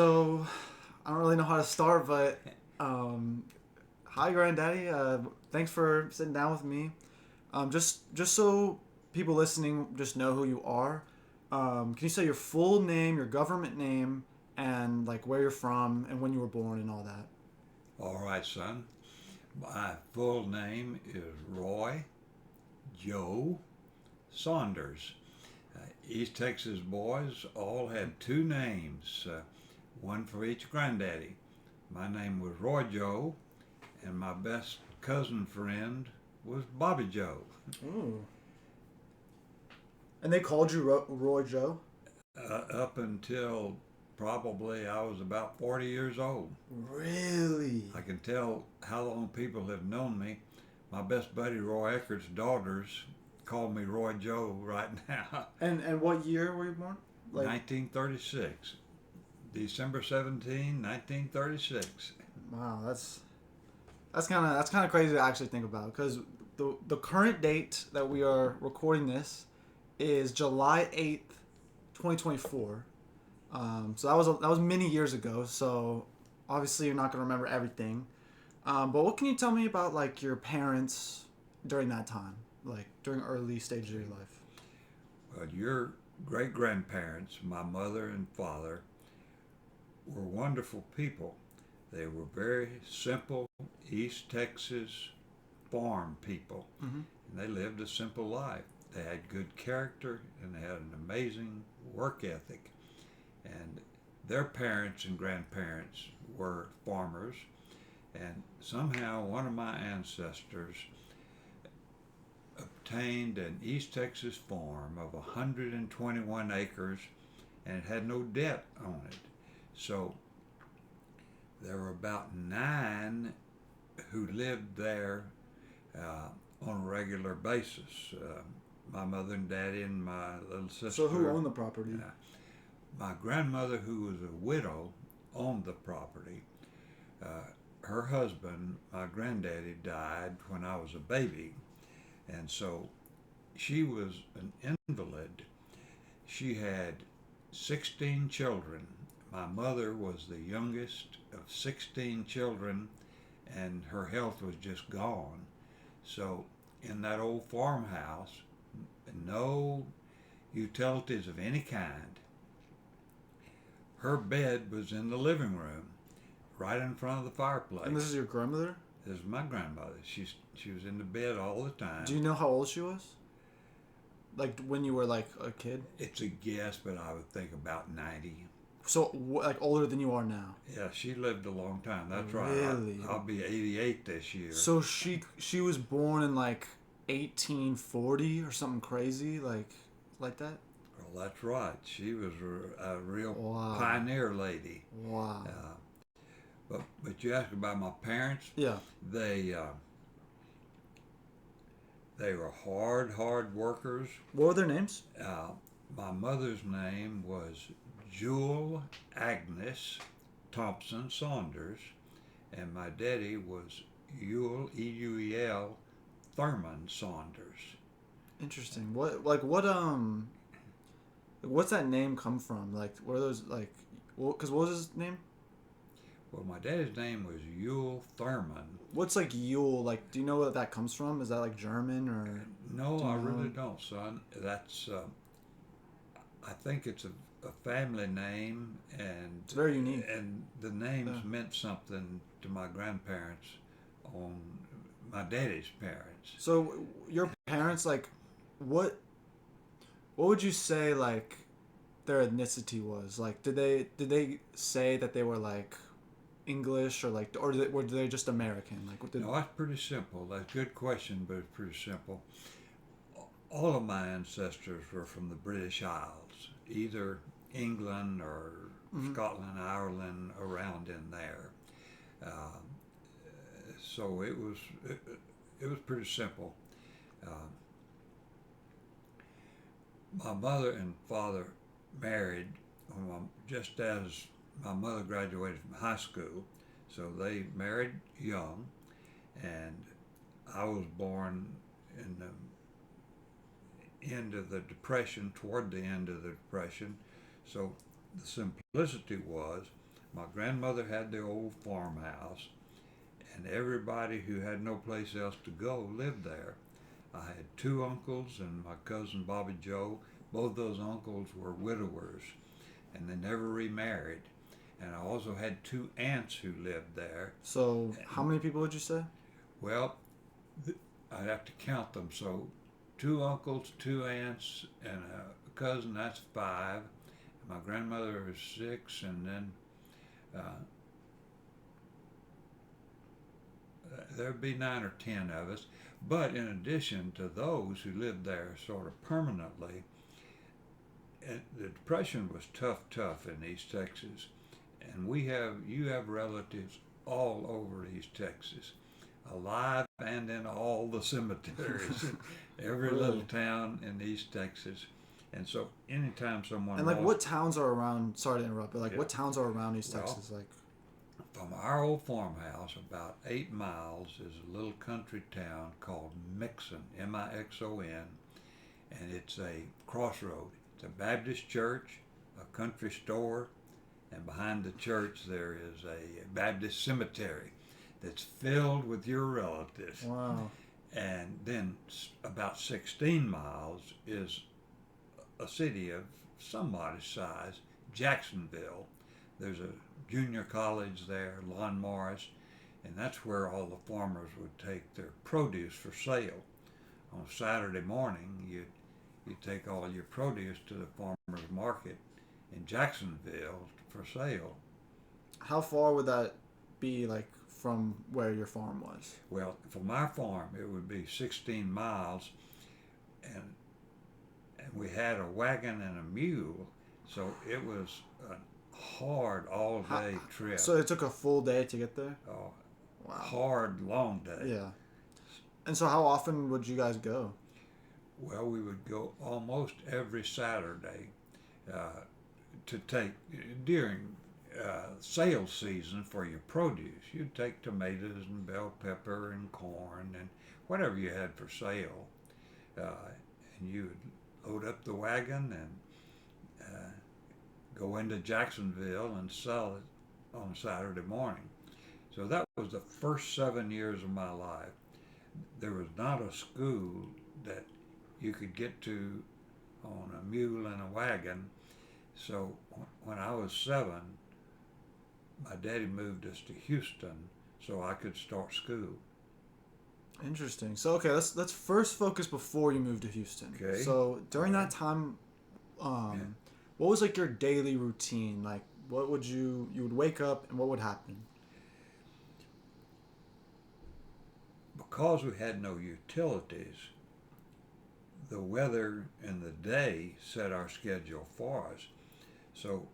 So, I don't really know how to start, but um, hi, Granddaddy. Thanks for sitting down with me. Just so people listening just know who you are. Can you say your full name, your government name, and like where you're from and when you were born and all that? All right, son. My full name is Roy Joe Saunders. East Texas boys all had two names, one for each granddaddy. My name was Roy Joe, and my best cousin friend was Bobby Joe. Ooh. And they called you Roy Joe? Up until probably I was about 40 years old. Really? I can tell how long people have known me. My best buddy Roy Eckert's daughters call me Roy Joe right now. And what year were you born? Like, 1936. December 17, 1936. wow, that's kind of crazy to actually think about because the current date that we are recording this is July 8th, 2024. So that was many years ago. So obviously you're not gonna remember everything. But what can you tell me about like your parents during that time, like during early stages of your life? Well, your great grandparents, my mother and father, were wonderful people. They were very simple East Texas farm people, Mm-hmm. and they lived a simple life. They had good character and they had an amazing work ethic. And their parents and grandparents were farmers, and somehow one of my ancestors obtained an East Texas farm of 121 acres and it had no debt on it. So there were about nine who lived there on a regular basis. My mother and daddy and my little So who sister. owned the property? Uh, my grandmother, who was a widow, owned the property. Uh, Her husband, my granddaddy, died when I was a baby, and so she was an invalid. She had 16 children. My mother was the youngest of 16 children, and her health was just gone. So, in that old farmhouse, no utilities of any kind. Her bed was in the living room, right in front of the And this fireplace. is your grandmother? This is my grandmother. She was in the bed all the Do time. you know how old she was? Like when you were like a kid? It's a guess, but I would think about 90. So like older than you are now? Yeah, she lived a long time. That's right. Really? I'll be 88 this year. So she was born in like 1840 or something crazy like that. Well, that's right. She was a real Wow. pioneer lady. Wow. But you asked about my parents. Yeah. They uh, they were hard workers. What were their names? Uh, my mother's name was Jewel Agnes Thompson Saunders, and my daddy was Ewell Euel Thurman Saunders. Interesting. What's that name come from? Like what are those like cuz what was his name? Well, my daddy's name was Ewell Thurman. What's like Yule? Like do you know what that comes from? Is that like German or No, do you I really know? don't, son. That's I think it's a family name, It's very unique. and the Yeah. names meant something to my grandparents on my daddy's parents. So your parents like what what would you say like their ethnicity was? Like did they say that they were like English or like or were they just American? Like what did No, that's pretty simple. That's a good question, but it's pretty simple. All of my ancestors were from the British Isles, either England or Mhm. Scotland, Ireland, around in there. Uh, so it was pretty simple. Uh, my mother and father married just as my mother graduated from high school, so they married young, and I was born in the end of the Depression, toward the end of the Depression. So the simplicity was My grandmother had the old farmhouse, and everybody who had no place else to go lived there. I had two uncles and my cousin Bobby Joe. Both those uncles were widowers, and they never remarried. And I also had two aunts who lived there. So, how many people would you say? Well, I'd have to count them. So, two uncles, two aunts, and a cousin, that's five. My grandmother was six, and then uh, there'd be 9 or 10 of us. But in addition to those who lived there sort of permanently, the Depression was tough in East Texas. And you have relatives all over East Texas, alive and in all the cemeteries, every Really? little town in East Texas. And so anytime someone And like, lost, what towns are around? Sorry to interrupt, but like, yeah, what towns are around East well, Texas? Like, from our old farmhouse, about 8 miles, is a little country town called Mixon, Mixon, and it's a crossroad. It's a Baptist church, a country store, and behind the church there is a Baptist cemetery that's filled with your relatives. wow. And then about 16 miles is a city of some modest size, Jacksonville. There's a junior college there, Lon Morris, and that's where all the farmers would take their produce for sale. On Saturday morning, you'd take all your produce to the farmers market in Jacksonville for sale. How far would that be, like, from where your farm was? Well, from our farm, it would be 16 miles, and we had a wagon and a mule, so it was a hard all day trip. So it took a full day to get there? Oh, Wow. hard, long day. Yeah. And so how often would you guys go? Well, we would go almost every Saturday to take during sales season for your produce. You'd take tomatoes and bell pepper and corn and whatever you had for sale, and you would load up the wagon and go into Jacksonville and sell it on Saturday morning. So that was the first 7 years of my life. There was not a school that you could get to on a mule and a wagon. So when I was 7, my daddy moved us to Houston so I could start school. Interesting. So okay, let's first focus before you moved to Houston. Okay. So during All that right. time, Yeah. what was like your daily routine? Like, what would you would wake up and what would happen? Because we had no utilities, the weather and the day set our schedule for us. So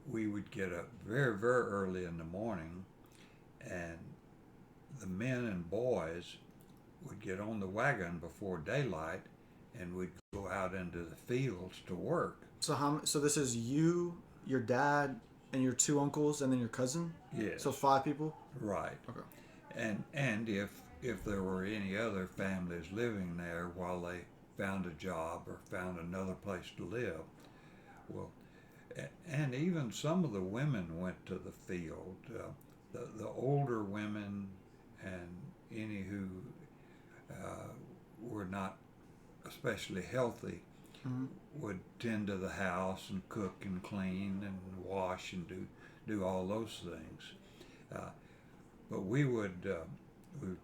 we would get up very early in the morning, and the men and boys would get on the wagon before daylight, and we'd go out into the fields to work. So this is you, your dad, and your two uncles, and then your cousin. Yes, So 5 people. right. Okay. And if there were any other families living there while they found a job or found another place to live, well, and even some of the women went to the field. The older women and any who were not especially healthy Mm-hmm. would tend to the house and cook and clean and wash and do all those things. Uh, but we would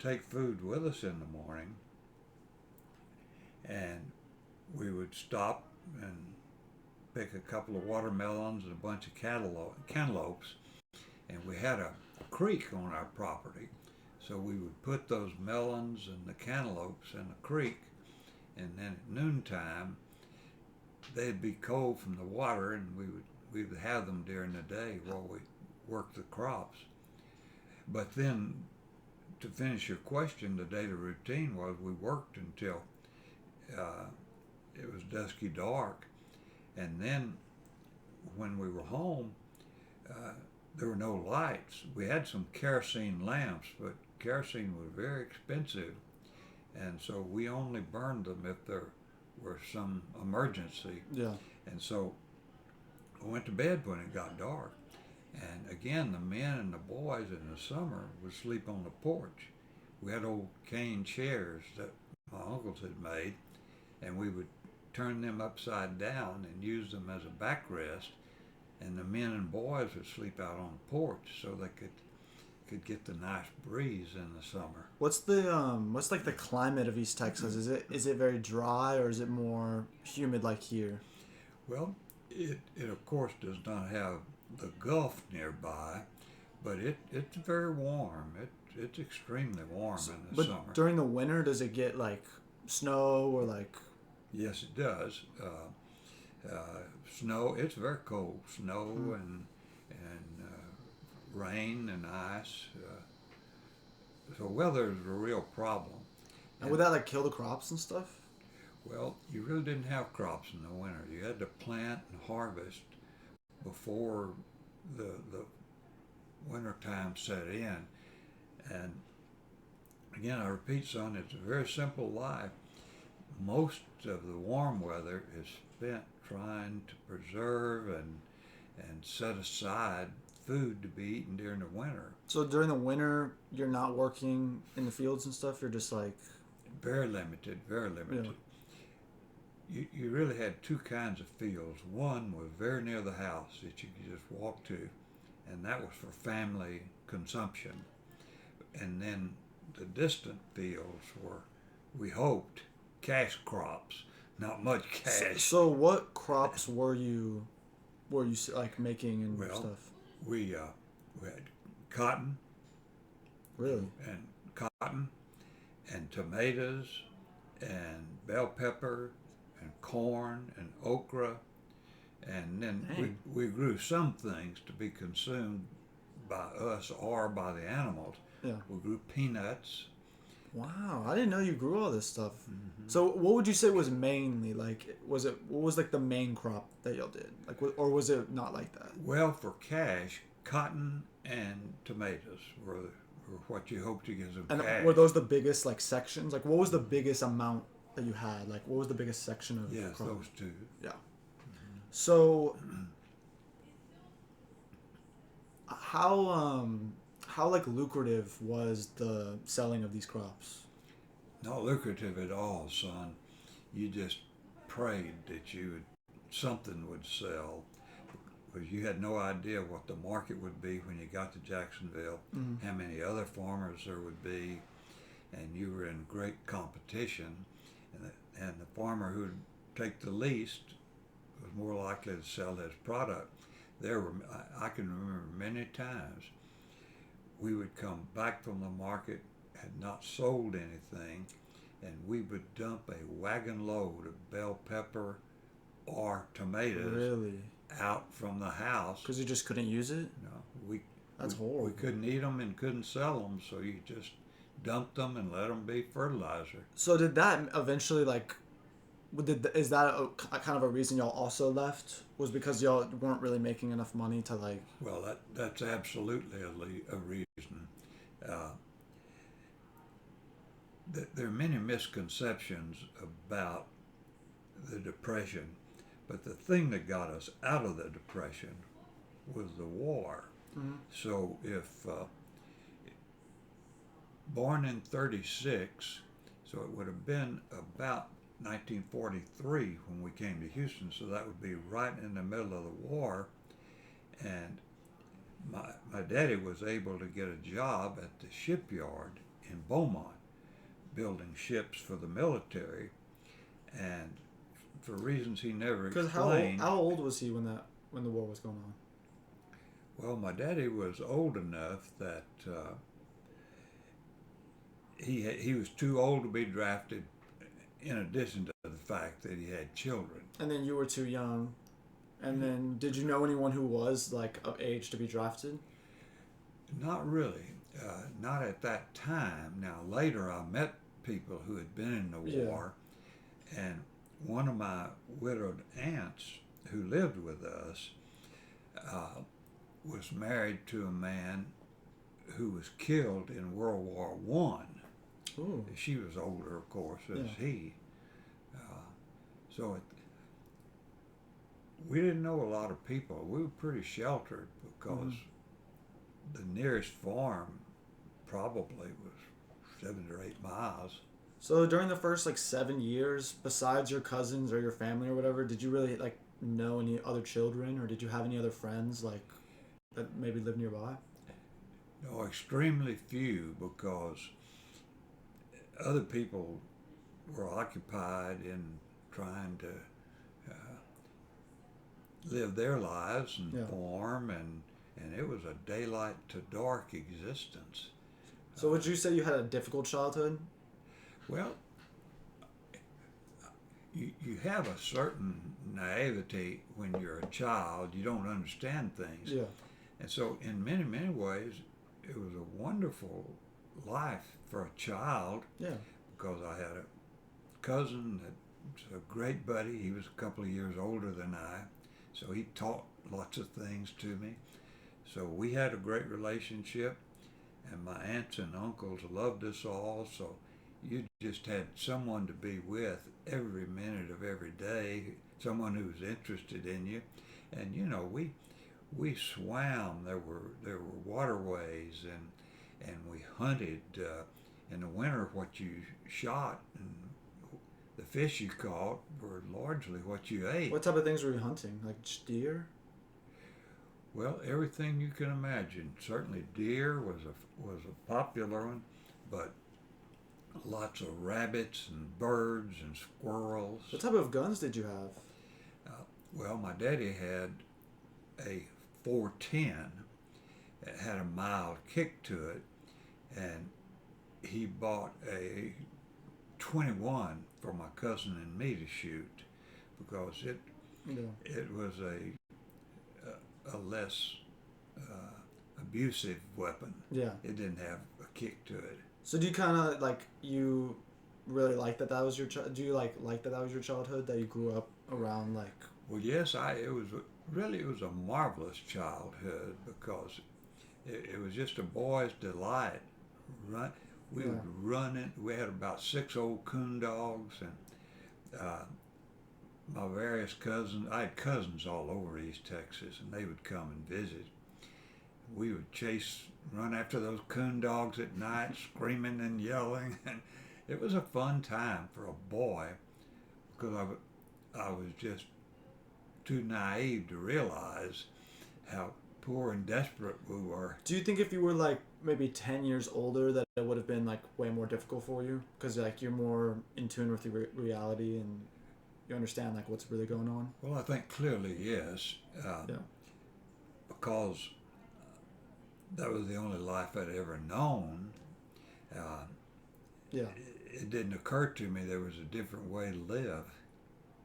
take food with us in the morning, and we would stop and pick a couple of watermelons and a bunch of cantaloupes, and we had a creek on our property, so we would put those melons and the cantaloupes in the creek, and then at noontime they'd be cold from the water, and we would have them during the day while we worked the crops. But then, to finish your question, the daily routine was we worked until it was dusky dark, and then when we were home, there were no lights. We had some kerosene lamps, but kerosene was very expensive, and so we only burned them if there were some emergency. Yeah. And so I went to bed when it got dark, And again, the men and the boys in the summer would sleep on the porch. We had old cane chairs that my uncles had made, and we would turn them upside down and use them as a backrest. And the men and boys would sleep out on the porch so they could get the nice breeze in the summer. What's like the climate of East Texas? Is it very dry or is it more humid like here? Well, it of course does not have the Gulf nearby, but it's very warm. It's extremely warm in the But summer. during the winter, does it get like snow or like? Yes, it does. Snow. It's very cold. Snow Mm. and rain and ice. So weather is a real problem. And And would that like kill the crops and stuff? well, you really didn't have crops in the winter. You had to plant and harvest before the winter time set in. And again, I repeat, son, it's a very simple life. Most of the warm weather is spent trying to preserve and set aside food to be eaten during the winter. So during the winter, you're not working in the fields and stuff. You're just like, Very limited, very yeah, limited. You really had two kinds of fields. One was very near the house that you could just walk to, and that was for family consumption. And then the distant fields were, we hoped, cash crops. Not much so, cash. so what crops were you like making and Well, stuff? we had cotton Really? and cotton and tomatoes and bell pepper and corn and okra, and then Dang. we grew some things to be consumed by us or by the animals. Yeah. We grew peanuts. Wow, I didn't know you grew all this stuff. Mm-hmm. So what would you say was mainly like? What was like the main crop that y'all did? Like, or was it not like that? Well, for cash, cotton and tomatoes were what you hoped to get some And cash. were those the biggest like sections? Like, what was the biggest amount that you had? Like, what was the biggest section of Yes, crop? those two. Yeah. So how like lucrative was the selling of these crops? Not lucrative at all, son. You just prayed that something would sell, because you had no idea what the market would be when you got to Jacksonville, Mm. how many other farmers there would be, and you were in great competition. And the farmer who'd take the least was more likely to sell his product. I can remember many times we would come back from the market, had not sold anything, and we would dump a wagon load of bell pepper or tomatoes Really? out from the house. Because you just couldn't use it? You know, we That's we, horrible. we couldn't eat them and couldn't sell them, so you just dumped them and let them be fertilizer. So did that eventually like? Is that a kind of a reason y'all also left? Was because y'all weren't really making enough money to like? Well, that's absolutely a reason. Uh, there are many misconceptions about the Depression, but the thing that got us out of the Depression was the war. Mm-hmm. So if born in 36, so it would have been about 1943 when we came to Houston, so that would be right in the middle of the war. And my daddy was able to get a job at the shipyard in Beaumont, building ships for the military, and for reasons he never Because explained. how old was he when the war was going on? Well, my daddy was old enough that he was too old to be drafted. In addition to the fact that he had children. And then you were too young. And then did you know anyone who was like of age to be drafted? Not really. Not at that time. Now, later I met people who had been in the war, and one of my widowed aunts who lived with us was married to a man who was killed in World War One. Ooh. She was older, of course, as he. So we didn't know a lot of people. We were pretty sheltered because Hmm. the nearest farm probably was 7 or 8 miles. So during the first like 7 years, besides your cousins or your family or whatever, did you really like know any other children, or did you have any other friends like that maybe live nearby? No, extremely few because other people were occupied in trying to live their lives and Yeah. farm, and it was a daylight to dark existence. So would you say you had a difficult childhood? Well, you have a certain naivety when you're a child. You don't understand things. Yeah. And so, in many, many ways, it was a wonderful life for a child Yeah. because I had a cousin that was a great buddy. He was a couple of years older than I, so he taught lots of things to me. So, we had a great relationship, and my aunts and uncles loved us all. So, you just had someone to be with every minute of every day, someone who was interested in you. And we swam. There were waterways, and we hunted. In the winter, what you shot and the fish you caught were largely what you ate. What type of things were you hunting? Like just deer? Well, everything you can imagine. Certainly, deer was a popular one, but lots of rabbits and birds and squirrels. What type of guns did you have? Well, my daddy had a 410. It had a mild kick to it, and he bought a 21 for my cousin and me to shoot because Yeah. it was a less abusive weapon. Yeah. It didn't have a kick to it. So do you kind of like you really like that that was your do you like that that was your childhood that you grew up around like Well, yes, it was a marvelous childhood because it was just a boy's delight. Run, we yeah. would run it. We had about 6 old coon dogs, and my various cousins. I had cousins all over East Texas, and they would come and visit. We would run after those coon dogs at night, screaming and yelling, and it was a fun time for a boy because I was just too naive to realize how poor and desperate we were. Do you think if you were like maybe 10 years older that it would have been like way more difficult for you because like you're more in tune with your reality and you understand like what's really going on? Well, I think clearly yes, Yeah. because that was the only life I'd ever known. Uh, Yeah. it didn't occur to me there was a different way to live.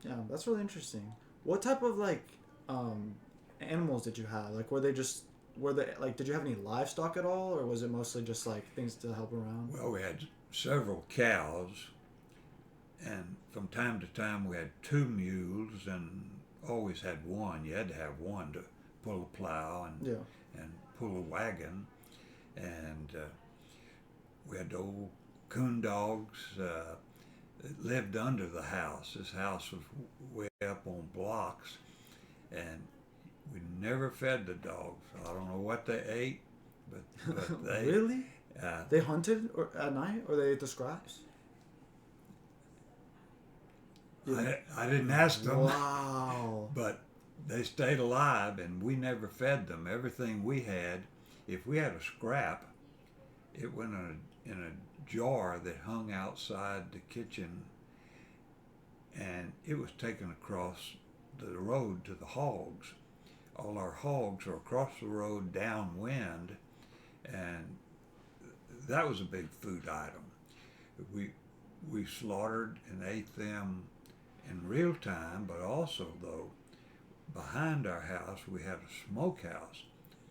Yeah, that's really interesting. What type of like um animals did you have? Like were they like did you have any livestock at all or was it mostly just like things to help around? Well, we had several cows, and from time to time we had 2 mules, and always had one. You had to have one to pull a plow Yeah. and pull a wagon, and we had the old coon dogs that lived under the house. This house was way up on blocks, and we never fed the dogs. I don't know what they ate, but they Really? uh, They hunted or at night or they ate the scraps? Yeah. I didn't ask them, Wow. but they stayed alive, and we never fed them. Everything we had, if we had a scrap, it went in a jar that hung outside the kitchen, and it was taken across the road to the hogs. All our hogs are across the road downwind, and that was a big food item. We we slaughtered and ate them in real time, but also though behind our house we had a smokehouse,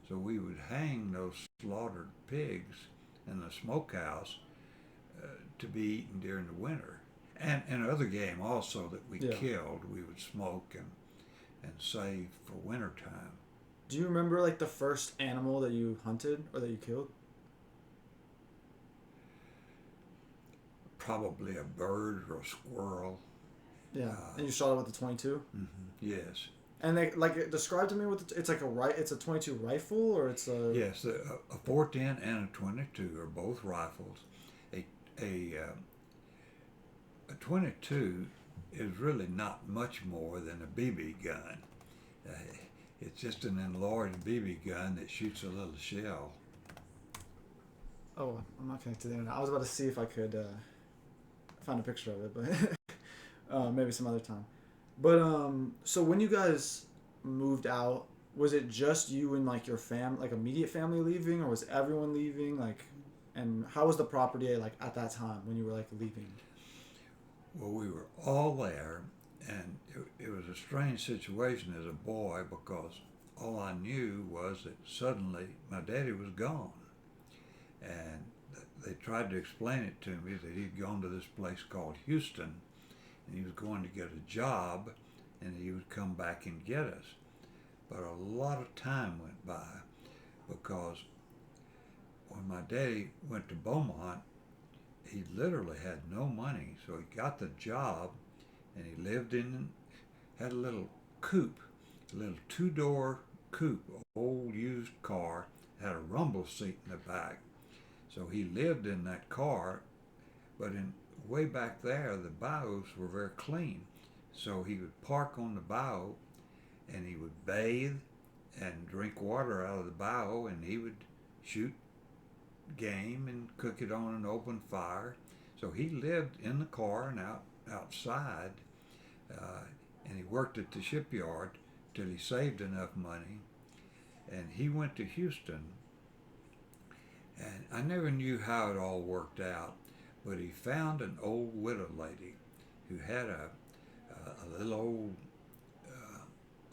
so we would hang those slaughtered pigs in the smokehouse to be eaten during the winter, and other game also that we Yeah. killed. We would smoke and save for winter time. Do you remember like the first animal that you hunted or that you killed? Probably a bird or a squirrel. Yeah. Uh, And you shot it with the 22? Yes. And they like describe to me what it's like it's a 22 rifle or it's a Yes, a 410 and a 22 are both rifles. A a 22 is really not much more than a BB gun. Uh, it's just an enlarged BB gun that shoots a little shell. oh I'm not connected to the internet. I was about to see if I could find a picture of it, but maybe some other time. But so when you guys moved out, was it just you and like your like immediate family leaving, or was everyone leaving? Like, and how was the property like at that time when you were like leaving? Well, we were all there, and it was a strange situation as a boy because all I knew was that suddenly my daddy was gone. And they tried to explain it to me that he'd gone to this place called Houston and he was going to get a job and he would come back and get us. But a lot of time went by because when my daddy went to Beaumont, he literally had no money. So he got the job and he lived in, had a little coupe, a little two-door coupe, old used car, had a rumble seat in the back. So he lived in that car, but in way back there, the bayous were very clean. So he would park on the bayou and he would bathe and drink water out of the bayou and he would shoot game and cook it on an open fire. So he lived in the car and outside, and he worked at the shipyard till he saved enough money. And he went to Houston, and I never knew how it all worked out, but he found an old widow lady who had a little old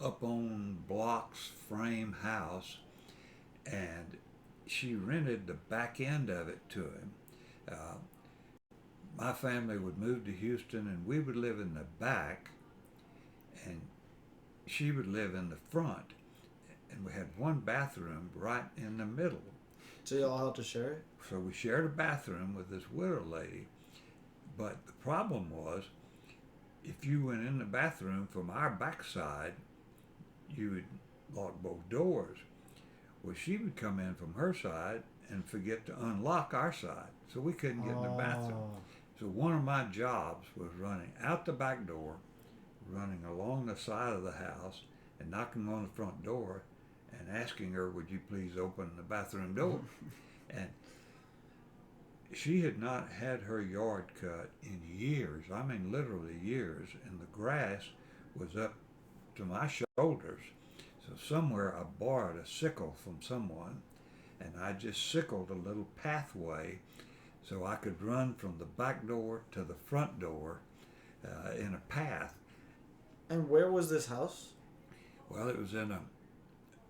up on blocks frame house, and she rented the back end of it to him. Uh, my family would move to Houston, and we would live in the back, and she would live in the front. And we had one bathroom right in the middle. So y'all had to share it. So we shared a bathroom with this widow lady. But the problem was, if you went in the bathroom from our backside, you would lock both doors. Well, she would come in from her side and forget to unlock our side, so we couldn't get in the bathroom. So one of my jobs was running out the back door, running along the side of the house, and knocking on the front door and asking her, would you please open the bathroom door? And she had not had her yard cut in years. I mean, literally years. And the grass was up to my shoulders. So somewhere I borrowed a sickle from someone, and I just sickled a little pathway so I could run from the back door to the front door in a path. And where was this house? Well, it was in a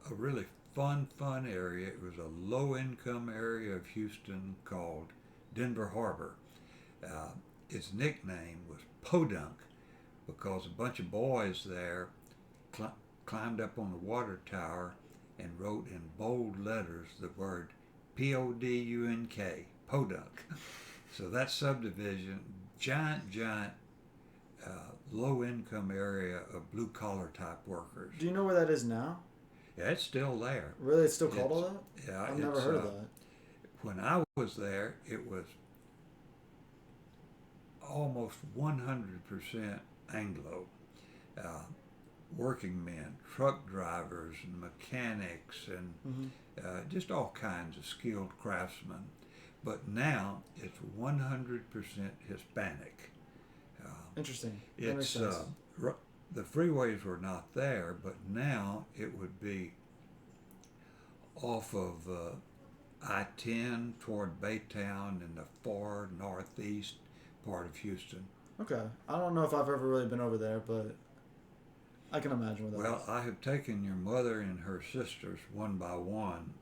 really fun area. It was a low-income area of Houston called Denver Harbor. Its nickname was Podunk because a bunch of boys there climbed up on the water tower and wrote in bold letters the word P-O-D-U-N-K, Podunk. So that subdivision, giant low-income area of blue-collar type workers. Do you know where that is now? Yeah, it's still there. Really, it's still called all that? Yeah, I've never heard of that. When I was there, it was almost 100% Anglo. Uh, Working men, truck drivers, and mechanics, and just all kinds of skilled craftsmen. But now it's 100% Hispanic. Interesting. That It's makes sense. the freeways were not there, but now it would be off of I-10 toward Baytown in the far northeast part of Houston. Okay. I don't know if I've ever really been over there, but I can imagine what that Well, is. I have taken your mother and her sisters one by one.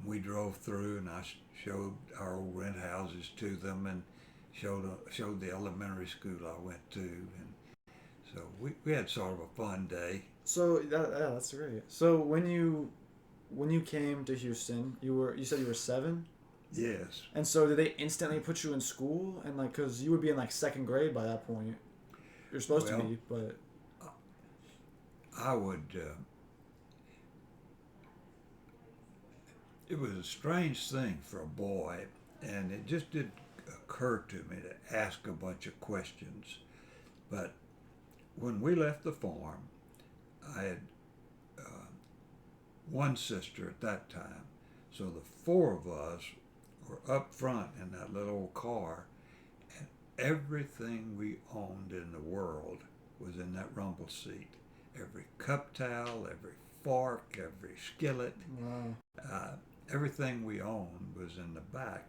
We drove through, and I showed our old rent houses to them, and showed the elementary school I went to, and so we had sort of a fun day. So yeah, that's great. So when you came to Houston, you said you were 7, Yes. and so did they instantly put you in school? And like, cause you would be in like second grade by that point. You're supposed to Well, be, but I would. It was a strange thing for a boy, and it just didn't occur to me to ask a bunch of questions. But when we left the farm, I had uh, one sister at that time, so the four of us were up front in that little old car, and everything we owned in the world was in that rumble seat. Every cup towel, every fork, every skillet, Wow. uh, everything we owned was in the back.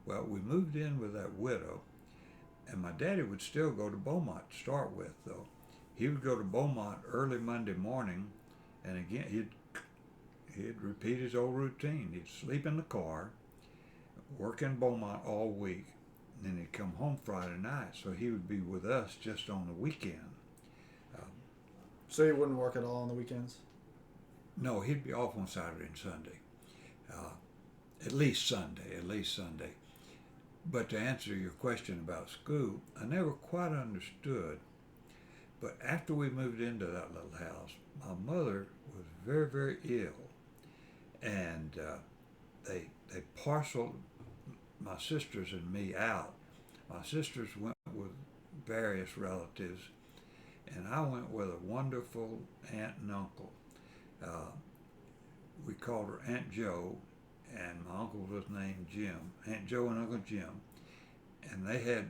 Well, we moved in with that widow, and my daddy would still go to Beaumont to start with, though. He would go to Beaumont early Monday morning, and again, he'd repeat his old routine. He'd sleep in the car, work in Beaumont all week, and then he'd come home Friday night, so he would be with us just on the weekend. Um, So you wouldn't work at all on the weekends? no, he'd be off on Saturday and Sunday. Uh, at least Sunday, at least Sunday. But to answer your question about school, I never quite understood. But after we moved into that little house, my mother was very, very ill, and they parceled my sisters and me out. My sisters went with various relatives, and I went with a wonderful aunt and uncle. Uh, we called her Aunt Joe, and my uncle was named Jim. Aunt Joe and Uncle Jim, and they had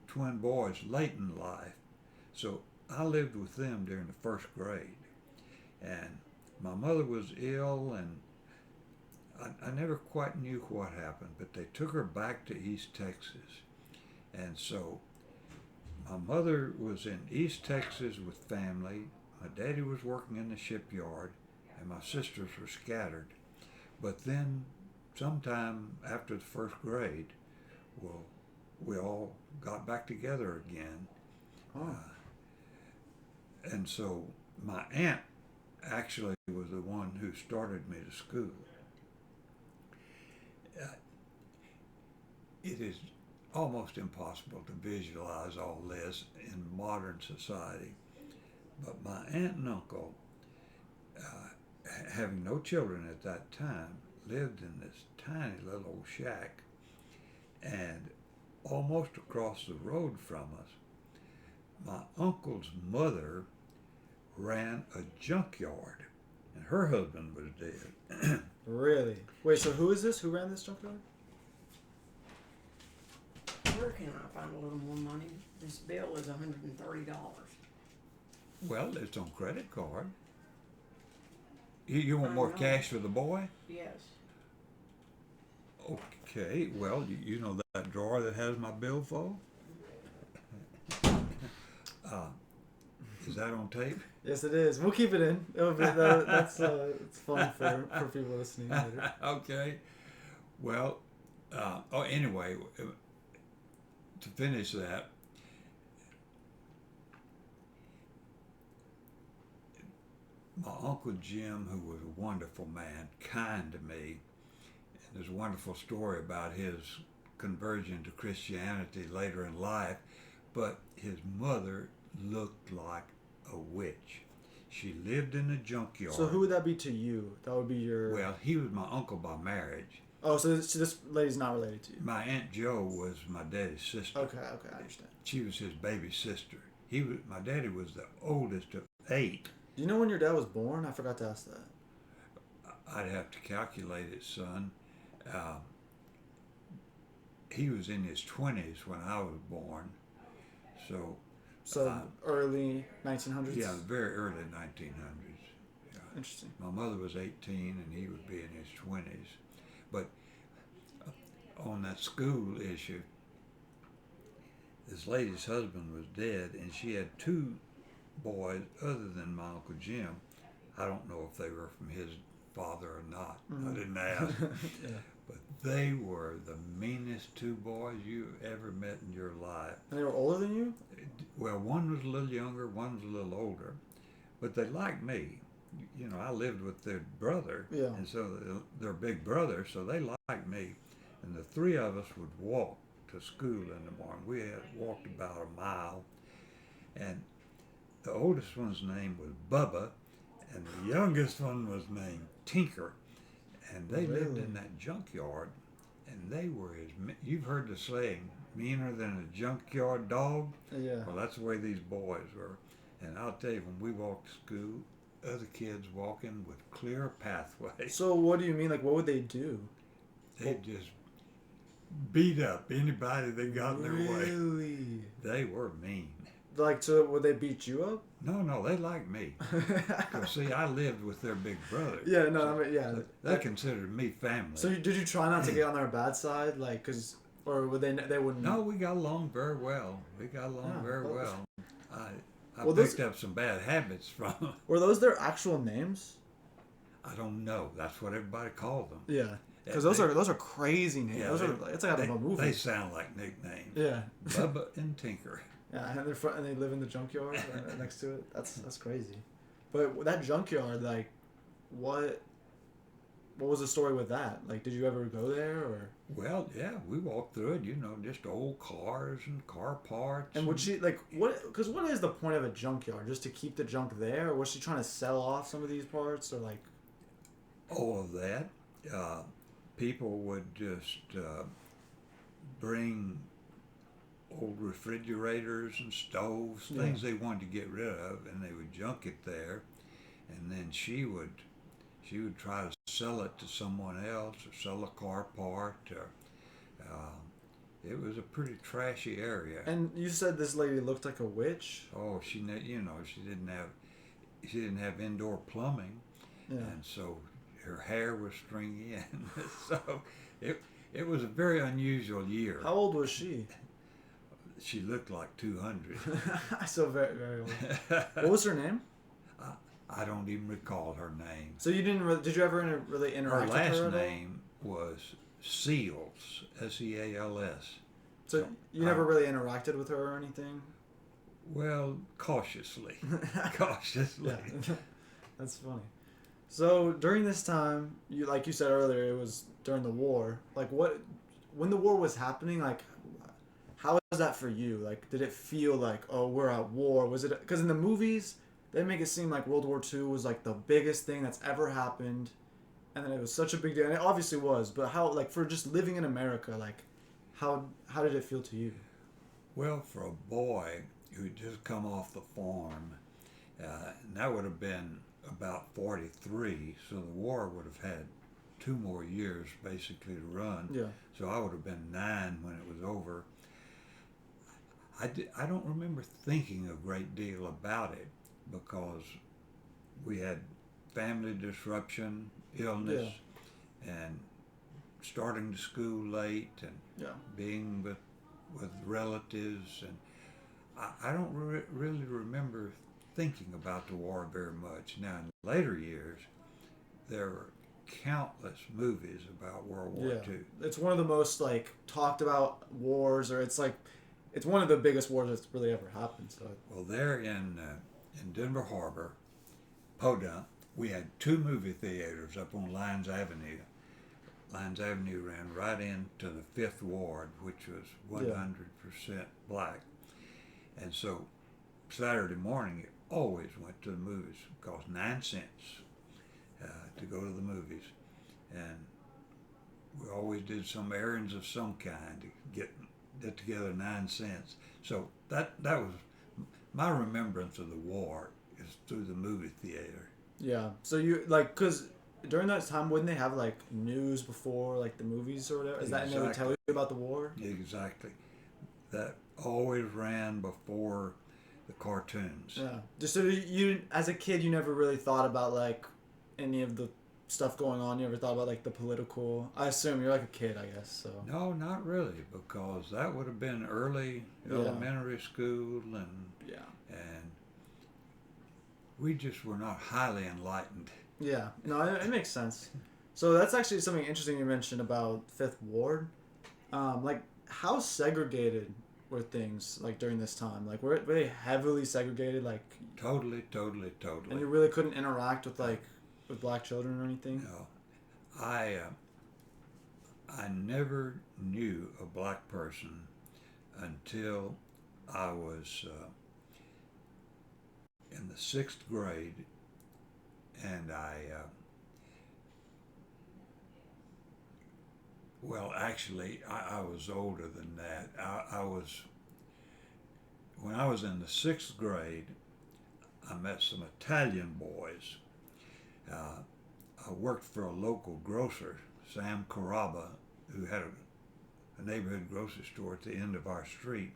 twin boys late in life. So I lived with them during the first grade, and my mother was ill, and I never quite knew what happened, but they took her back to East Texas. And so my mother was in East Texas with family. My daddy was working in the shipyard, and my sisters were scattered. But then, sometime after the first grade, well, we all got back together again. Oh. And so my aunt actually was the one who started me to school. Uh, it is almost impossible to visualize all this in modern society. But my aunt and uncle, having no children at that time, lived in this tiny little old shack. And almost across the road from us, my uncle's mother ran a junkyard, and her husband was dead. Really? Wait, so who is this? Who ran this junkyard? Where can I find a little more money? This bill is $130. Well, it's on credit card. You want I more know. cash for the boy? Yes. Okay, well, you know that drawer that has my billfold? Uh, is that on tape? Yes, it is. We'll keep it in. That's it's fun for people listening later. Okay. Well, anyway, to finish that, my Uncle Jim, who was a wonderful man, kind to me, and there's a wonderful story about his conversion to Christianity later in life, but his mother looked like a witch. She lived in a junkyard. So who would that be to you? That would be your. Well, he was my uncle by marriage. Oh, so this lady's not related to you. My Aunt Joe was my daddy's sister. Okay, I understand. She was his baby sister. My daddy was the oldest of 8. Do you know when your dad was born? I forgot to ask that. I'd have to calculate it, son. He was in his 20s when I was born. So early 1900s? Yeah, very early 1900s. Yeah. Interesting. My mother was 18 and he would be in his 20s. But on that school issue, this lady's husband was dead, and she had 2 boys other than my Uncle Jim. I don't know if they were from his father or not. Mm-hmm. I didn't ask. Yeah. But they were the meanest 2 boys you ever met in your life. And they were older than you? Well, one was a little younger, one was a little older, but they liked me. You know, I lived with their brother, Yeah. and so their big brother, so they liked me. And the 3 of us would walk to school in the morning. We had walked about a mile, and the oldest one's name was Bubba, and the youngest one was named Tinker. And they lived Really? in that junkyard, and they were you've heard the saying, meaner than a junkyard dog. Yeah. Well, that's the way these boys were. And I'll tell you, when we walked to school, other kids walking with clear pathways. So what do you mean? Like, what would they do? They just beat up anybody that got in their way. Really? They were mean. Like, so would they beat you up? No, they liked me. Because, see, I lived with their big brother. Yeah, no, I mean, yeah. They considered me family. So did you try not to get on their bad side, like, or would they wouldn't? No, we got along very well. We got along Yeah, very well, well. I Well, picked up some bad habits from them. Were those their actual names? I don't know. That's what everybody called them. Yeah, because They- those are crazy names. Yeah, those are it's like out of a movie. They sound like nicknames. Yeah, Bubba and Tinker. yeah, and and they live in the junkyard next to it. That's crazy. But that junkyard, like, what was the story with that? Like, did you ever go there or? Well, yeah, we walked through it. Just old cars and car parts. And would she like what? Because what is the point of a junkyard? Just to keep the junk there, or was she trying to sell off some of these parts, or like? all of that? People would just bring old refrigerators and stoves, Yeah. things they wanted to get rid of, and they would junk it there, and then she would try to sell it to someone else or sell a car part. Or, it was a pretty trashy area. And you said this lady looked like a witch. Oh, she didn't have indoor plumbing, Yeah. and so her hair was stringy, and so it was a very unusual year. How old was she? She looked like 200. So very very old. What was her name? I don't even recall her name. So you didn't really, did you ever really Her interact with last her at all? name was Seals, Seals. So you never really interacted with her or anything? Well, cautiously. Cautiously. Yeah. That's funny. So during this time, like you said earlier, it was during the war. Like when the war was happening, like how was that for you? Like did it feel like, oh, we're at war? Was it because in the movies they make it seem like World War II was like the biggest thing that's ever happened, and then it was such a big deal, and it obviously was. But how, like, for just living in America, like how did it feel to you? Well, for a boy who'd just come off the farm, and that would have been about 43, so the war would have had 2 more years basically to run. Yeah. So I would have been 9 when it was over. I don't remember thinking a great deal about it because we had family disruption, illness, and starting to school late and Yeah. being with relatives. And I don't really remember thinking about the war very much. Now, in later years, there were countless movies about World War Yeah. II. It's one of the most like talked about wars, or it's like it's one of the biggest wars that's really ever happened. So Well, there in Denver Harbor, Podunk, we had 2 movie theaters up on Lyons Avenue. Lyons Avenue ran right into the 5th Ward, which was 100% black. And so Saturday morning, it always went to the movies. It cost 9 cents to go to the movies. And we always did some errands of some kind to get together 9 cents. So that was my remembrance of the war is through the movie theater. yeah. So you like because during that time wouldn't they have like news before like the movies or whatever? Is that and they would tell you about the war? Exactly. That always ran before the cartoons. Yeah. Just so you as a kid you never really thought about like any of the stuff going on. You ever thought about like the political? I assume you're like a kid, I guess. So No, not really, because that would have been early elementary school, and we just were not highly enlightened. yeah, no, it makes sense. So that's actually something interesting you mentioned about Fifth Ward. Like how segregated were things like during this time? Like were they heavily segregated? Like Totally. and you really couldn't interact with like with black children or anything? No, I never knew a black person until I was in the sixth grade, and well, actually, I was older than that. I was, when I was in the sixth grade, I met some Italian boys. Uh, I worked for a local grocer, Sam Caraba, who had a neighborhood grocery store at the end of our street.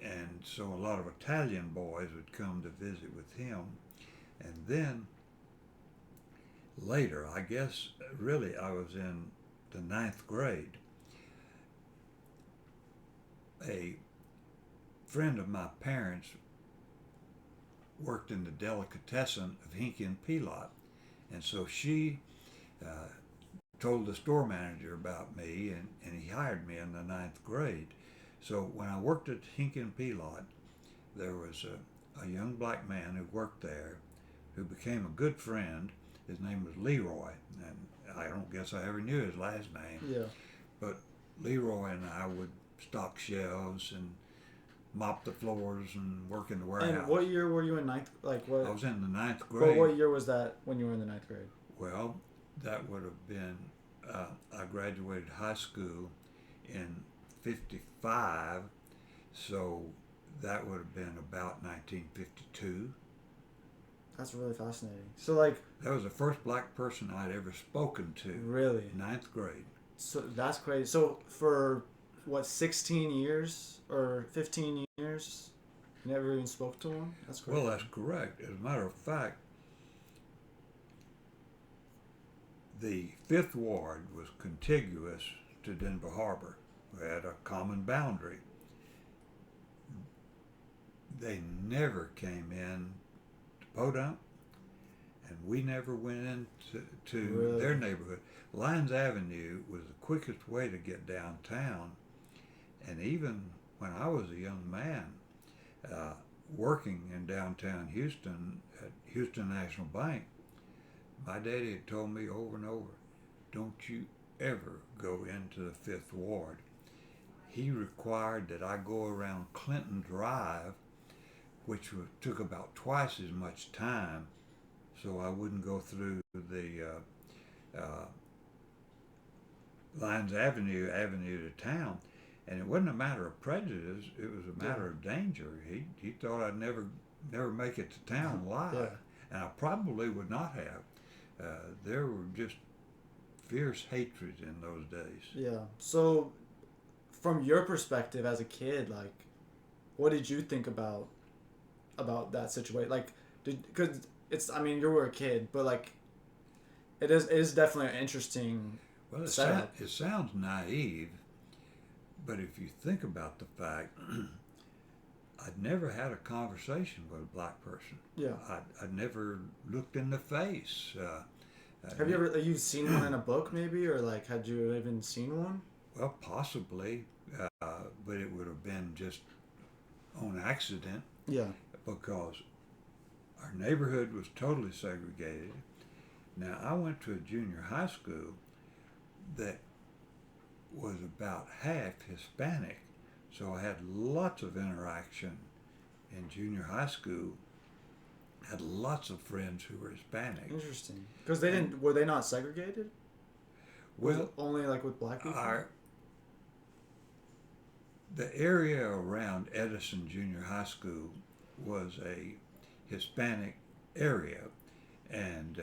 And so a lot of Italian boys would come to visit with him. And then later, I guess really I was in the ninth grade, a friend of my parents worked in the delicatessen of Hinky and Pilot. And so she told the store manager about me, and he hired me in the ninth grade. So when I worked at Hinky and Pilot, there was a young black man who worked there who became a good friend. His name was Leroy, and I don't guess I ever knew his last name. Yeah. But Leroy and I would stock shelves and mop the floors and work in the warehouse. And what year were you in ninth? Like what? I was in the ninth grade. What year was that when you were in the ninth grade? Well, that would have been, I graduated high school in 55, so that would have been about 1952. That's really fascinating. So like, That was the first black person I'd ever spoken to. really? Ninth grade. So that's crazy. So for what, 16 years or 15 years, you never even spoke to one? That's crazy. Well, that's correct. As a matter of fact, the Fifth Ward was contiguous to Denver Harbor. We had a common boundary. They never came in to Podunk, and we never went into Really? their neighborhood. Lyons Avenue was the quickest way to get downtown, and even when I was a young man, working in downtown Houston at Houston National Bank, my daddy had told me over and over, don't you ever go into the Fifth Ward. He required that I go around Clinton Drive, which took about twice as much time, so I wouldn't go through the Lyons Avenue to town. And it wasn't a matter of prejudice, it was a matter of danger. He thought I'd never make it to town alive. Yeah. And I probably would not have. There were just fierce hatred in those days. Yeah. So, from your perspective as a kid, like, what did you think about that situation? Like, because it's, I mean, you were a kid, but like, it is definitely an interesting Well, it setup. sounds naive, but if you think about the fact, I'd never had a conversation with a black person. Yeah. I'd never looked in the face. Have you ever seen one in a book maybe, or like had you even seen one? Well, possibly, but it would have been just on accident Yeah. because our neighborhood was totally segregated. Now, I went to a junior high school that was about half Hispanic, so I had lots of interaction in junior high school. Had lots of friends who were Hispanic. Interesting. Because were they not segregated? Was Well, it only like with black people? the area around Edison Junior High School was a Hispanic area, and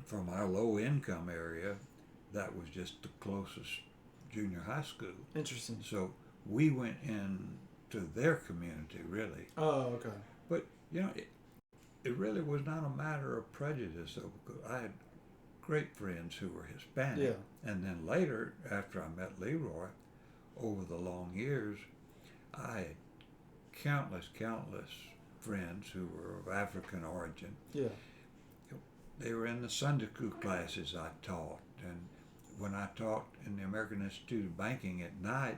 from our low income area, that was just the closest junior high school. Interesting. So we went into their community, really. Oh, okay. But, it really was not a matter of prejudice, though, because I had great friends who were Hispanic. Yeah. And then later, after I met Leroy, over the long years, I had countless friends who were of African origin. Yeah. They were in the Sunday school classes I taught, and when I taught in the American Institute of Banking at night,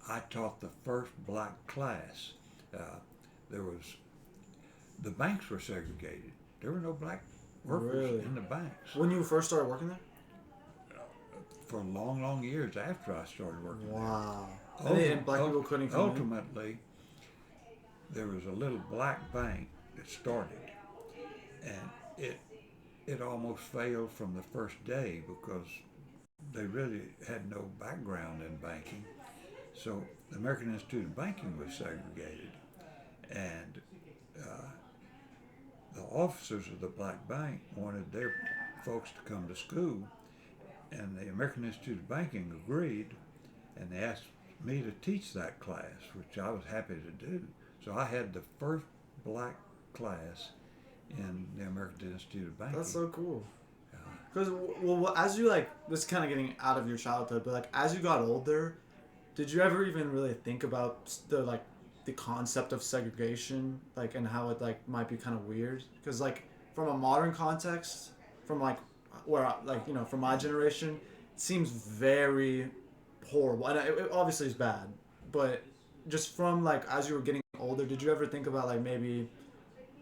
I taught the first black class. The banks were segregated. There were no black workers Really? in the banks When you first started working there? for long years after I started working Wow. there. And black people couldn't come in? Ultimately, there was a little black bank that started, and it almost failed from the first day because they really had no background in banking. So the American Institute of Banking was segregated, and uh, the officers of the black bank wanted their folks to come to school, and the American Institute of Banking agreed, and they asked me to teach that class, which I was happy to do. So I had the first black class in the American Institute of Banking. That's so cool. Uh, Because well, as you like, this is kind of getting out of your childhood, but like as you got older, did you ever even really think about the concept of segregation, like, and how it like might be kind of weird? Because like from a modern context, from like from my generation, it seems very horrible, and it obviously is bad. But just from like as you were getting older, did you ever think about like maybe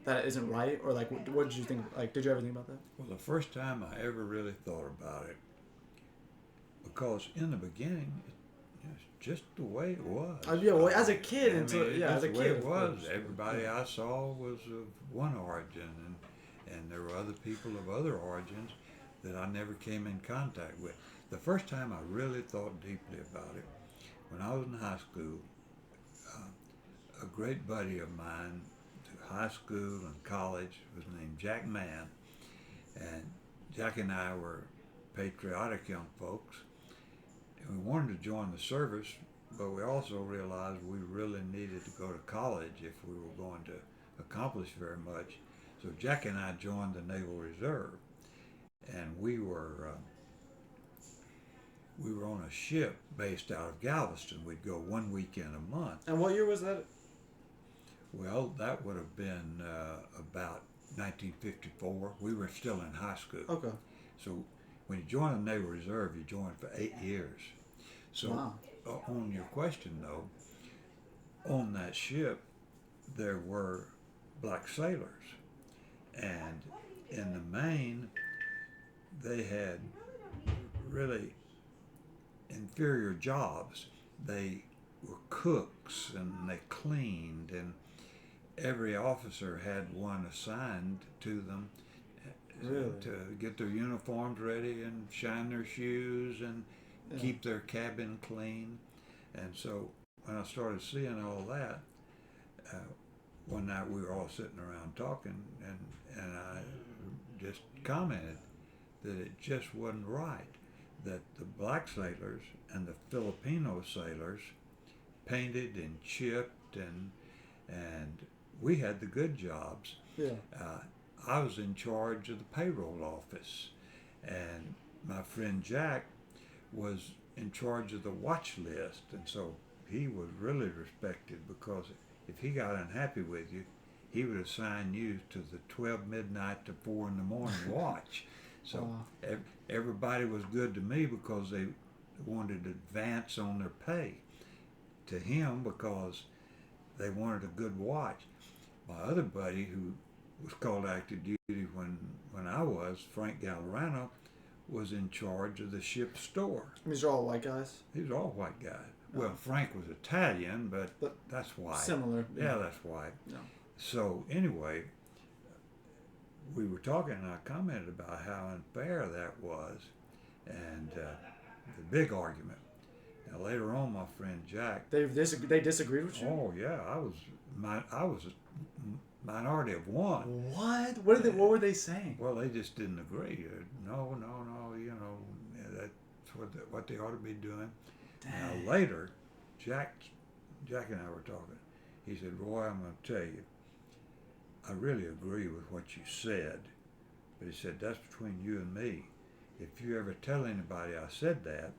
that isn't right, or like what did you think? Like, did you ever think about that? well, the first time I ever really thought about it, because in the beginning, it's just the way it was. Yeah, well, as a kid, I until mean, it's yeah, as just a the way kid, it of was. course. Everybody Yeah. I saw was of one origin, and there were other people of other origins that I never came in contact with. The first time I really thought deeply about it, when I was in high school, a great buddy of mine through high school and college was named Jack Mann, and Jack and I were patriotic young folks, and we wanted to join the service, but we also realized we really needed to go to college if we were going to accomplish very much. So Jack and I joined the Naval Reserve, and we were on a ship based out of Galveston. We'd go 1 weekend a month. And what year was that? Well, that would have been about 1954. We were still in high school. Okay. So when you join the Naval Reserve, you join for 8 years. So Wow. on your question though, on that ship there were black sailors, and in the main they had really inferior jobs. They were cooks and they cleaned, and every officer had one assigned to them Really? to get their uniforms ready and shine their shoes and Yeah. keep their cabin clean. And so when I started seeing all that, uh, one night we were all sitting around talking, and I just commented that it just wasn't right that the black sailors and the Filipino sailors painted and chipped, and we had the good jobs. Yeah. I was in charge of the payroll office, and my friend Jack was in charge of the watch list, and so he was really respected because if he got unhappy with you, he would assign you to the 12 midnight to 4 in the morning watch. So Wow. everybody was good to me because they wanted to advance on their pay. To him, because they wanted a good watch. My other buddy, who was called active duty when I was, Frank Gallerano, was in charge of the ship's store. These are all white guys. He was all white guy. Oh. Well, Frank was Italian, but But that's white. similar. Yeah, that's white. Yeah. So anyway, we were talking, and I commented about how unfair that was, and the big argument. Now later on, my friend Jack. They disagreed with you. Oh yeah, I was a minority of one. What? What were they saying? Well, they just didn't agree. No, no, no. That's what they ought to be doing. Dang. Now later, Jack and I were talking. He said, "Roy, I'm going to tell you. I really agree with what you said, but he said that's between you and me. If you ever tell anybody I said that,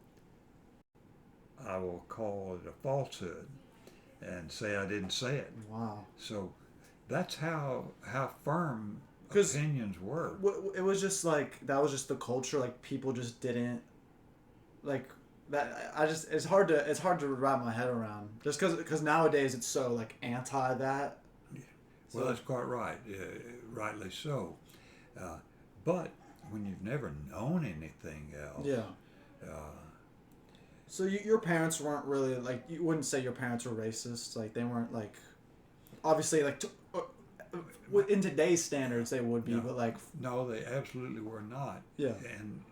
I will call it a falsehood and say I didn't say it." Wow. So that's how firm 'Cause opinions were. It was just like that was just the culture. Like people just didn't like that. I just it's hard to wrap my head around. Just because nowadays it's so like anti that. Well, So- that's quite right, rightly so. But when you've never known anything else, Yeah. uh, So your parents weren't really like, you wouldn't say your parents were racist. Like they weren't like obviously like in today's standards they would be, No. but like No, they absolutely were not. yeah, And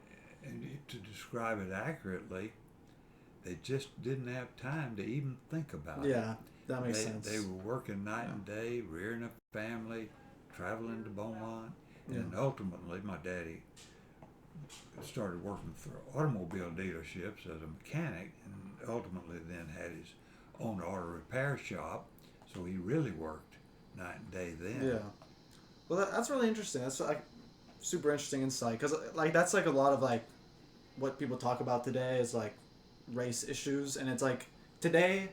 to describe it accurately, they just didn't have time to even think about it. yeah, that makes sense. They were working night and day, rearing a family, traveling to Beaumont, and Yeah. ultimately my daddy started working for automobile dealerships as a mechanic, and ultimately then had his own auto repair shop. So he really worked night and day then. Yeah. Well, that's really interesting. That's like super interesting insight because like that's like a lot of like what people talk about today is like race issues, and it's like today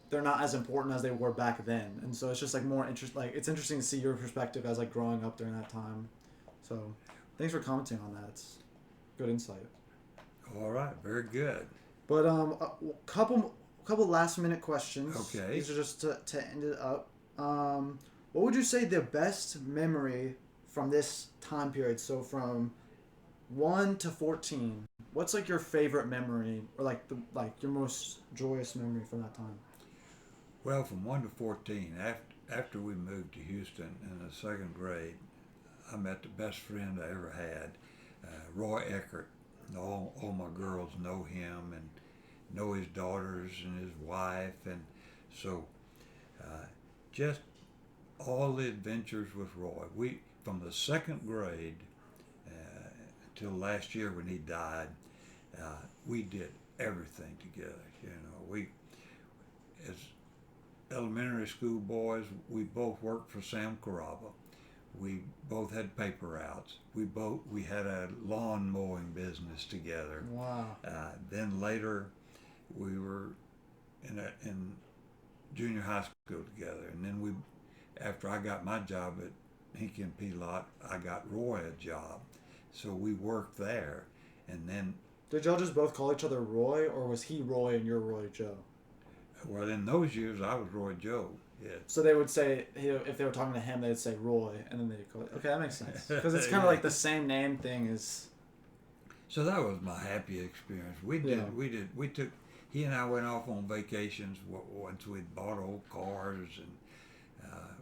they're not as important as they were back then, and so it's just like more interest. Like it's interesting to see your perspective as like growing up during that time. So, thanks for commenting on that. It's good insight. All right, very good. But couple last minute questions. Okay. These are just to end it up. What would you say the best memory from this time period? So from 1 to 14, what's like your favorite memory, or like your most joyous memory from that time? Well, from 1 to 14, after we moved to Houston in the second grade, I met the best friend I ever had, Roy Eckert. All my girls know him and know his daughters and his wife, and so just all the adventures with Roy. We from the second grade until last year when he died, we did everything together. You know, we as elementary school boys, we both worked for Sam Carrabba. We both had paper routes. We had a lawn mowing business together. Wow. Then later, we were in junior high school together, and then after I got my job at Hinky and P-Lot, I got Roy a job, so we worked there, and then. Did y'all just both call each other Roy, or was he Roy and you're Roy Joe? Well, in those years, I was Roy Joe. Yeah. So they would say, if they were talking to him, they'd say Roy, and then they'd call it. Okay, that makes sense. Because it's kind of like the same name thing is. So that was my happy experience. We took, he and I went off on vacations once we'd bought old cars, and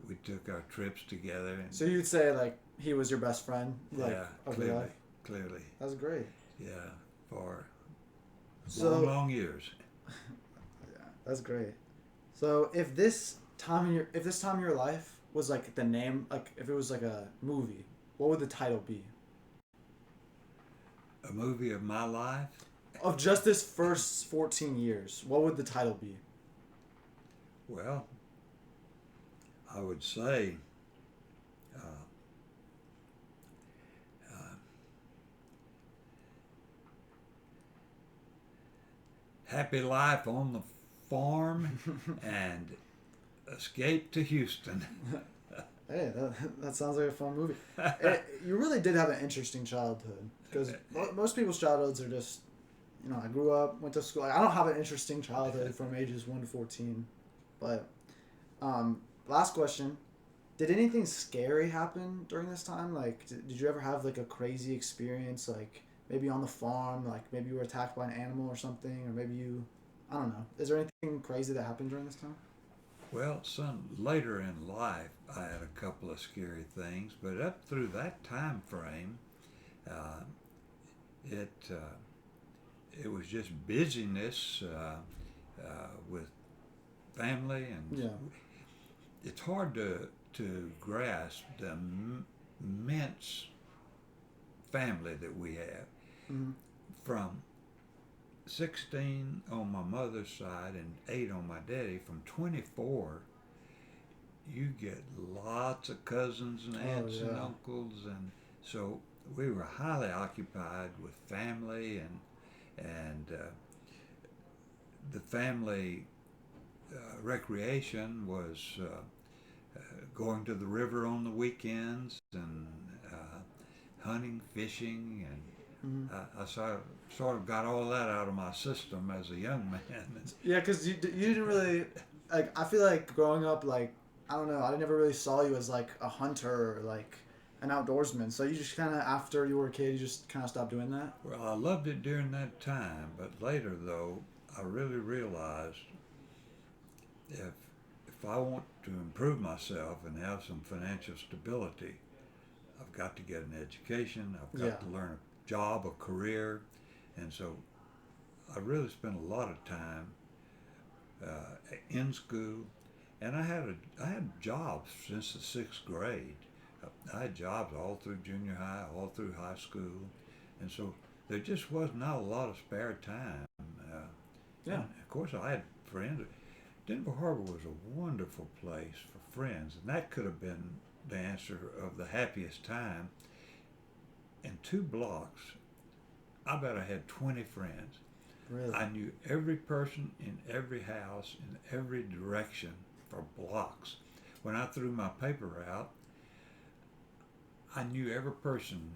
we took our trips together. And So you'd say like he was your best friend, like yeah, of your life? clearly. That's great. Yeah, for So long years. yeah, that's great. So if this time in your life was like the name, like if it was like a movie, what would the title be? A movie of my life? Of just this first 14 years, what would the title be? Well, I would say uh, uh, Happy Life on the Farm and Escape to Houston. Hey, that sounds like a fun movie. You really did have an interesting childhood, because most people's childhoods are just, I grew up, went to school. I don't have an interesting childhood from ages 1 to 14. But last question, did anything scary happen during this time? Like, did you ever have like a crazy experience, like maybe on the farm, like maybe you were attacked by an animal or something, or maybe I don't know. Is there anything crazy that happened during this time? Well, later in life, I had a couple of scary things, but up through that time frame, uh, it was just busyness with family, and Yeah. it's hard to grasp the immense family that we have. Mm-hmm. From 16 on my mother's side and 8 on my daddy, from 24, you get lots of cousins and aunts and uncles, and so we were highly occupied with family, and the family recreation was going to the river on the weekends and hunting, fishing, and I sort of got all that out of my system as a young man. Yeah, because you didn't really, like, I feel like growing up, like, I don't know, I never really saw you as like a hunter or like an outdoorsman. So you just kind of, after you were a kid, you just kind of stopped doing that? Well, I loved it during that time, but later though, I really realized if if I want to improve myself and have some financial stability, I've got to get an education. I've got Yeah. to learn a job, a career, and so I really spent a lot of time in school, and I had jobs since the sixth grade. I had jobs all through junior high, all through high school, and so there just was not a lot of spare time. Yeah. And of course, I had friends. Denver Harbor was a wonderful place for friends, and that could have been the answer of the happiest time. In 2 blocks, I bet I had 20 friends. Really. I knew every person in every house in every direction for blocks. When I threw my paper out, I knew every person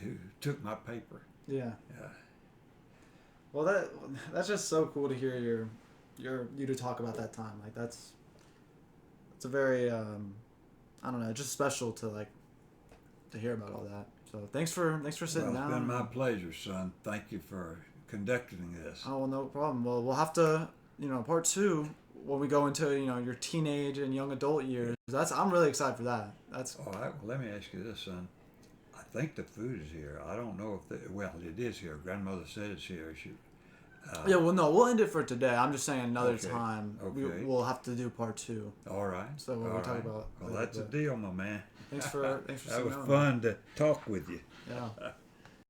who took my paper. Yeah. Uh, Well, that's just so cool to hear you to talk about that time. Like it's a very I don't know, just special to like to hear about all that. So thanks for sitting well, it's down. been my pleasure, son. Thank you for conducting this. Oh, well, no problem. Well, we'll have to, part two when we go into, your teenage and young adult years. I'm really excited for that. That's All right, well, let me ask you this, son. I think the food is here. I don't know well, it is here. Grandmother said it's here. yeah. Well, no, we'll end it for today. I'm just saying another Okay, time okay. we'll have to do part two. All right. So all we'll talk right. about. Well, later, that's a but deal, my man. Thanks for That sitting was down. fun to talk with you. Yeah.